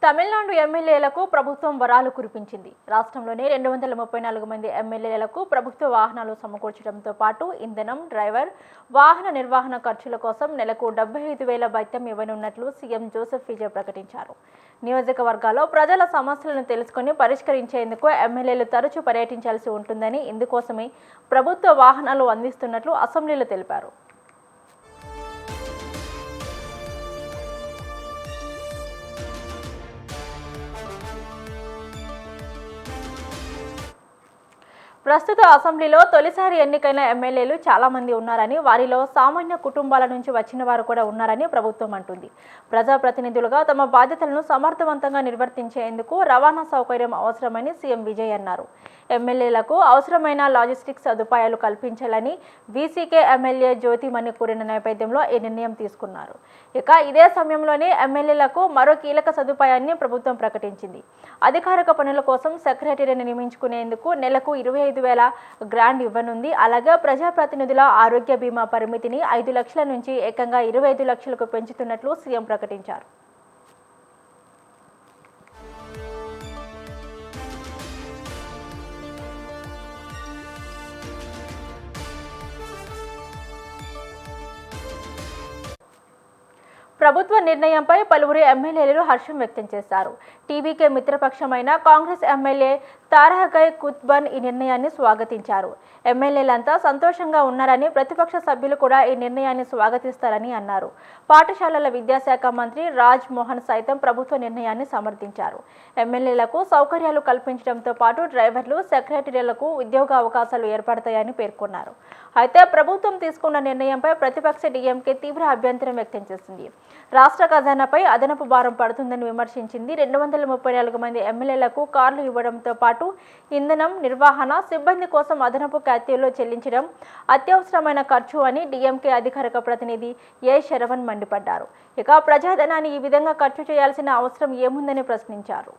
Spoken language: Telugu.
తమిళనాడు ఎమ్మెల్యేలకు ప్రభుత్వం వరాలు కురిపించింది. రాష్ట్రంలోని 234 మంది ఎమ్మెల్యేలకు ప్రభుత్వ వాహనాలు సమకూర్చడంతో పాటు ఇంధనం, డ్రైవర్, వాహన నిర్వహణ ఖర్చుల కోసం నెలకు 75,000 భత్యం ఇవ్వనున్నట్లు సీఎం జోసెఫ్ విజయ్ ప్రకటించారు. నియోజకవర్గాల్లో ప్రజల సమస్యలను తెలుసుకుని పరిష్కరించేందుకు ఎమ్మెల్యేలు తరచూ పర్యటించాల్సి ఉంటుందని, ఇందుకోసమే ప్రభుత్వ వాహనాలు అందిస్తున్నట్లు అసెంబ్లీలో తెలిపారు. ప్రస్తుత అసెంబ్లీలో తొలిసారి ఎన్నికైన ఎమ్మెల్యేలు చాలా మంది ఉన్నారని, వారిలో సామాన్య కుటుంబాల నుంచి వచ్చిన వారు కూడా ఉన్నారని ప్రభుత్వం అంటుంది. ప్రజాప్రతినిధులుగా తమ బాధ్యతలను సమర్థవంతంగా నిర్వర్తించేందుకు రవాణా సౌకర్యం అవసరమని సీఎం విజయ్ అన్నారు. ఎమ్మెల్యేలకు అవసరమైన లాజిస్టిక్స్ సదుపాయాలు కల్పించాలని వీసీకే ఎమ్మెల్యే జ్యోతిమణి కోరిన నేపథ్యంలో ఈ నిర్ణయం తీసుకున్నారు. ఇక ఇదే సమయంలోనే ఎమ్మెల్యేలకు మరో కీలక సదుపాయాన్ని ప్రభుత్వం ప్రకటించింది. అధికారిక పనుల కోసం సెక్రటరీని నియమించుకునేందుకు నెలకు 25,000 గ్రాంట్ ఇవ్వనుంది. అలాగే ప్రజాప్రతినిధుల ఆరోగ్య బీమా పరిమితిని 5 లక్షల నుంచి ఏకంగా 25 లక్షలకు పెంచుతున్నట్లు సీఎం ప్రకటించారు. ప్రభుత్వ నిర్ణయంపై పలువురు ఎమ్మెల్యేలు హర్షం వ్యక్తం చేశారు. టీవీకే మిత్రపక్షమైన కాంగ్రెస్ ఎమ్మెల్యే తారహగై కుత్బన్ ఈ నిర్ణయాన్ని స్వాగతించారు. ఎమ్మెల్యేలంతా సంతోషంగా ఉన్నారని, ప్రతిపక్ష సభ్యులు కూడా ఈ నిర్ణయాన్ని స్వాగతిస్తారని అన్నారు. పాఠశాలల విద్యాశాఖ మంత్రి రాజ్ మోహన్ సైతం ప్రభుత్వ నిర్ణయాన్ని సమర్థించారు. ఎమ్మెల్యేలకు సౌకర్యాలు కల్పించడంతో పాటు డ్రైవర్లు, సెక్రటరీలకు ఉద్యోగ అవకాశాలు ఏర్పడతాయని పేర్కొన్నారు. అయితే ప్రభుత్వం తీసుకున్న నిర్ణయంపై ప్రతిపక్ష డీఎంకే తీవ్ర అభ్యంతరం వ్యక్తం చేసింది. రాష్ట్ర ఖజానాపై అదనపు భారం పడుతుందని విమర్శించింది. 234 మంది ఎమ్మెల్యేలకు కార్లు ఇవ్వడంతో పాటు ఇంధనం, నిర్వహణ సిబ్బంది కోసం అదనపు ఖాతాల్లో చెల్లించడం అత్యవసరమైన ఖర్చు అని డీఎంకే అధికారిక ప్రతినిధి ఏ శరవణ్ మండిపడ్డారు. ఇక ప్రజాధనాన్ని ఈ విధంగా ఖర్చు చేయాల్సిన అవసరం ఏముందని ప్రశ్నించారు.